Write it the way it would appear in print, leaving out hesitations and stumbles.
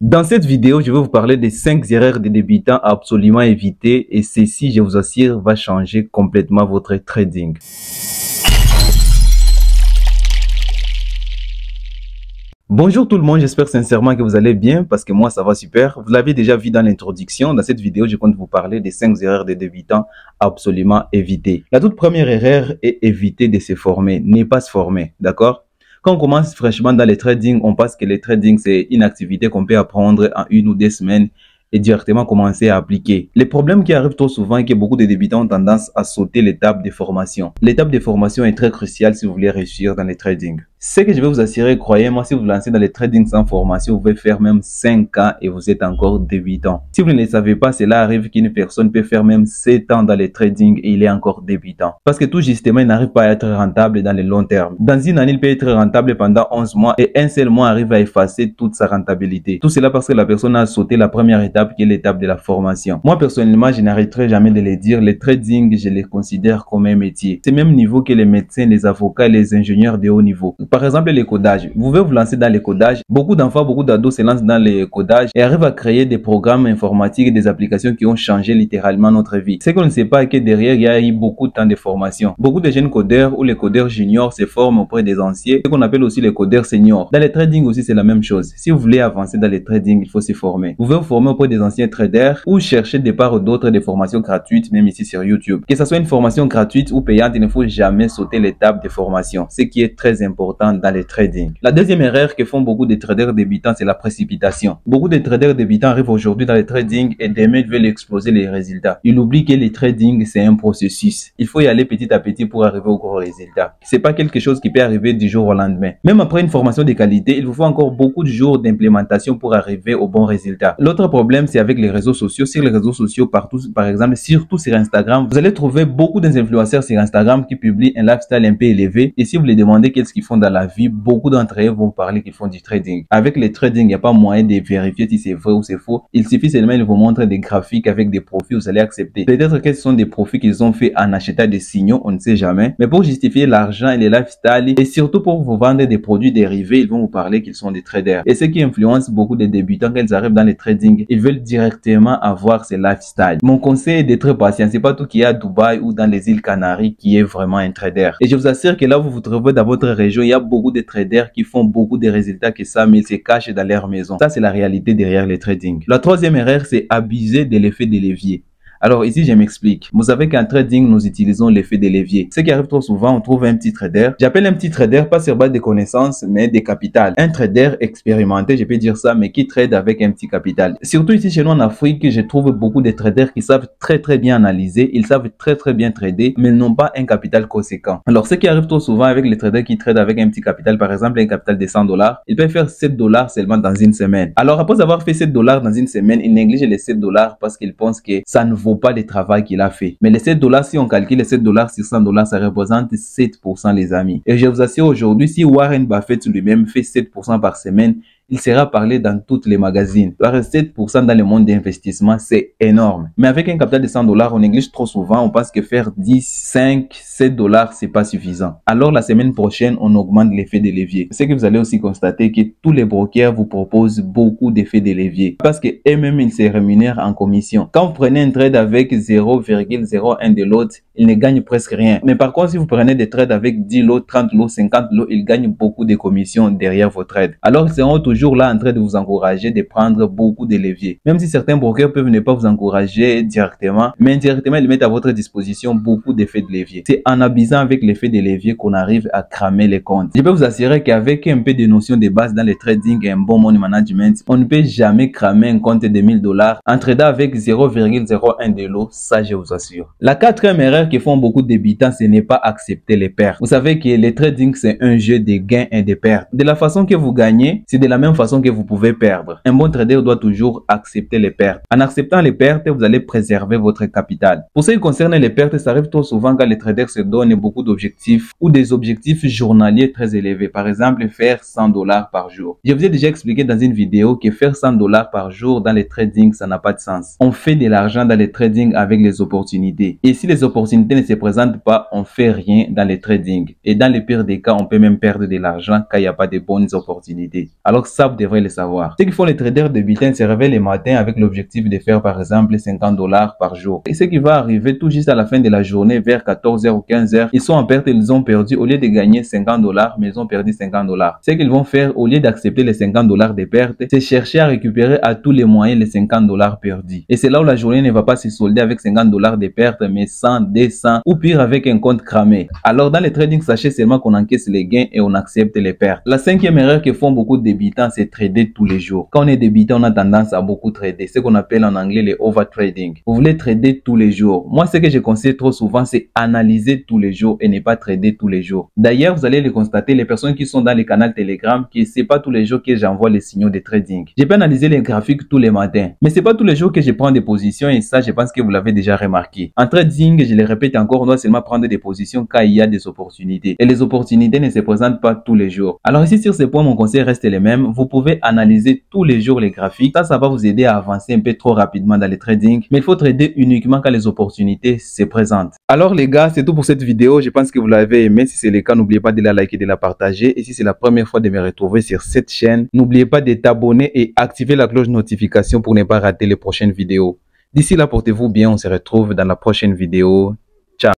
Dans cette vidéo, je vais vous parler des 5 erreurs des débutants à absolument éviter et ceci, je vous assure, va changer complètement votre trading. Bonjour tout le monde, j'espère sincèrement que vous allez bien parce que moi ça va super. Vous l'avez déjà vu dans l'introduction, dans cette vidéo je compte vous parler des 5 erreurs des débutants à absolument éviter. La toute première erreur est éviter de se former, ne pas se former, d'accord? Quand on commence fraîchement dans les trading, on pense que les trading c'est une activité qu'on peut apprendre en 1 ou 2 semaines et directement commencer à appliquer. Le problème qui arrive trop souvent est que beaucoup de débutants ont tendance à sauter l'étape de formation. L'étape de formation est très cruciale si vous voulez réussir dans les trading. Ce que je vais vous assurer, croyez-moi, si vous vous lancez dans les trading sans formation, vous pouvez faire même 5 ans et vous êtes encore débutant. Si vous ne le savez pas, cela arrive qu'une personne peut faire même 7 ans dans les trading et il est encore débutant. Parce que tout justement, il n'arrive pas à être rentable dans le long terme. Dans une année, il peut être rentable pendant 11 mois et un seul mois arrive à effacer toute sa rentabilité. Tout cela parce que la personne a sauté la première étape qui est l'étape de la formation. Moi, personnellement, je n'arrêterai jamais de le dire. Les trading, je les considère comme un métier. C'est même niveau que les médecins, les avocats et les ingénieurs de haut niveau. Par exemple, les codages. Vous pouvez vous lancer dans les codages. Beaucoup d'enfants, beaucoup d'ados se lancent dans les codages et arrivent à créer des programmes informatiques et des applications qui ont changé littéralement notre vie. Ce qu'on ne sait pas est que derrière, il y a eu beaucoup de temps de formation. Beaucoup de jeunes codeurs ou les codeurs juniors se forment auprès des anciens, ce qu'on appelle aussi les codeurs seniors. Dans les trading aussi, c'est la même chose. Si vous voulez avancer dans les trading, il faut se former. Vous pouvez vous former auprès des anciens traders ou chercher de part ou d'autre des formations gratuites, même ici sur YouTube. Que ce soit une formation gratuite ou payante, il ne faut jamais sauter l'étape de formation, ce qui est très important dans les trading. La deuxième erreur que font beaucoup de traders débutants, c'est la précipitation. Beaucoup de traders débutants arrivent aujourd'hui dans les trading et demain ils veulent exploser les résultats. Ils oublient que les trading c'est un processus. Il faut y aller petit à petit pour arriver au gros résultat. C'est pas quelque chose qui peut arriver du jour au lendemain. Même après une formation de qualité, il vous faut encore beaucoup de jours d'implémentation pour arriver au bon résultat. L'autre problème, c'est avec les réseaux sociaux. Sur les réseaux sociaux, partout, par exemple, surtout sur Instagram, vous allez trouver beaucoup d'influenceurs sur Instagram qui publient un lifestyle un peu élevé. Et si vous les demandez qu'est-ce qu'ils font dans la vie, beaucoup d'entre eux vont parler qu'ils font du trading. Avec les trading, il n'y a pas moyen de vérifier si c'est vrai ou c'est faux. Il suffit seulement de vous montrer des graphiques avec des profits, vous allez accepter. Peut-être que ce sont des profits qu'ils ont fait en achetant des signaux, on ne sait jamais. Mais pour justifier l'argent et les lifestyles et surtout pour vous vendre des produits dérivés, ils vont vous parler qu'ils sont des traders. Et ce qui influence beaucoup de débutants quand ils arrivent dans les trading, ils veulent directement avoir ces lifestyles. Mon conseil est d'être patient. C'est pas tout qui est à Dubaï ou dans les îles Canaries qui est vraiment un trader. Et je vous assure que là où vous vous trouvez dans votre région, il y a beaucoup de traders qui font beaucoup de résultats que ça, mais ils se cachent dans leur maison. Ça, c'est la réalité derrière les trading. La troisième erreur, c'est abuser de l'effet de levier. Alors ici, je m'explique. Vous savez qu'en trading, nous utilisons l'effet de levier. Ce qui arrive trop souvent, on trouve un petit trader. J'appelle un petit trader pas sur base de connaissances, mais de capital. Un trader expérimenté, je peux dire ça, mais qui trade avec un petit capital. Surtout ici chez nous en Afrique, je trouve beaucoup de traders qui savent très bien analyser, ils savent très bien trader, mais n'ont pas un capital conséquent. Alors ce qui arrive trop souvent avec les traders qui tradent avec un petit capital, par exemple un capital de $100, ils peuvent faire $7 seulement dans une semaine. Alors après avoir fait $7 dans une semaine, ils négligent les $7 parce qu'ils pensent que ça ne vaut pas le travail qu'il a fait. Mais les $7, si on calcule les $7 sur $100, ça représente 7% les amis. Et je vous assure aujourd'hui, si Warren Buffett lui-même fait 7% par semaine, il sera parlé dans toutes les magazines. 7% dans le monde d'investissement, c'est énorme. Mais avec un capital de $100, on néglige trop souvent. On pense que faire 10, 5, $7, c'est pas suffisant. Alors la semaine prochaine, on augmente l'effet de levier. C'est que vous allez aussi constater que tous les brokers vous proposent beaucoup d'effets de levier. Parce que eux-mêmes, ils se rémunèrent en commission. Quand vous prenez un trade avec 0,01 de l'autre, ils ne gagnent presque rien. Mais par contre, si vous prenez des trades avec 10 lots, 30 lots, 50 lots, ils gagnent beaucoup de commissions derrière vos trades. Alors ils seront toujours là en train de vous encourager de prendre beaucoup de leviers. Même si certains brokers peuvent ne pas vous encourager directement, mais indirectement ils mettent à votre disposition beaucoup d'effets de levier. C'est en abusant avec l'effet de levier qu'on arrive à cramer les comptes. Je peux vous assurer qu'avec un peu de notions de base dans le trading et un bon money management, on ne peut jamais cramer un compte de $1000 en tradant avec 0,01 de l'eau, ça je vous assure. La quatrième erreur que font beaucoup de débutants, ce n'est pas accepter les pertes. Vous savez que le trading c'est un jeu de gains et de pertes. De la façon que vous gagnez, c'est de la même façon que vous pouvez perdre. Un bon trader doit toujours accepter les pertes. En acceptant les pertes, vous allez préserver votre capital. Pour ce qui concerne les pertes, ça arrive trop souvent quand les traders se donnent beaucoup d'objectifs ou des objectifs journaliers très élevés. Par exemple, faire $100 par jour. Je vous ai déjà expliqué dans une vidéo que faire $100 par jour dans les trading, ça n'a pas de sens. On fait de l'argent dans les trading avec les opportunités. Et si les opportunités ne se présentent pas, on fait rien dans les trading. Et dans les pires des cas, on peut même perdre de l'argent quand il n'y a pas de bonnes opportunités. Alors Ça, vous devrez le savoir. Ceux qui font les traders débutants se réveillent le matin avec l'objectif de faire par exemple 50 $ par jour. Et ce qui va arriver tout juste à la fin de la journée vers 14h ou 15h, ils sont en perte et ils ont perdu, au lieu de gagner 50 $, mais ils ont perdu 50 $. Ce qu'ils vont faire, au lieu d'accepter les 50 $ de perte, c'est chercher à récupérer à tous les moyens les 50 $ perdus. Et c'est là où la journée ne va pas se solder avec 50 $ de perte, mais 100, 200 ou pire avec un compte cramé. Alors dans le trading, sachez seulement qu'on encaisse les gains et on accepte les pertes. La cinquième erreur que font beaucoup de débutants, c'est trader tous les jours. Quand on est débutant, on a tendance à beaucoup trader, ce qu'on appelle en anglais le overtrading. Vous voulez trader tous les jours. Moi, ce que je conseille trop souvent, c'est analyser tous les jours et ne pas trader tous les jours. D'ailleurs, vous allez le constater, les personnes qui sont dans les canaux Telegram, qui c'est pas tous les jours que j'envoie les signaux de trading. Je peux analyser les graphiques tous les matins, mais c'est pas tous les jours que je prends des positions et ça, je pense que vous l'avez déjà remarqué. En trading, je le répète encore, on doit seulement prendre des positions quand il y a des opportunités. Et les opportunités ne se présentent pas tous les jours. Alors ici, sur ce point, mon conseil reste le même. Vous pouvez analyser tous les jours les graphiques. Ça va vous aider à avancer un peu trop rapidement dans le trading. Mais il faut trader uniquement quand les opportunités se présentent. Alors les gars, c'est tout pour cette vidéo. Je pense que vous l'avez aimé. Si c'est le cas, n'oubliez pas de la liker et de la partager. Et si c'est la première fois de me retrouver sur cette chaîne, n'oubliez pas de t'abonner et activer la cloche de notification pour ne pas rater les prochaines vidéos. D'ici là, portez-vous bien. On se retrouve dans la prochaine vidéo.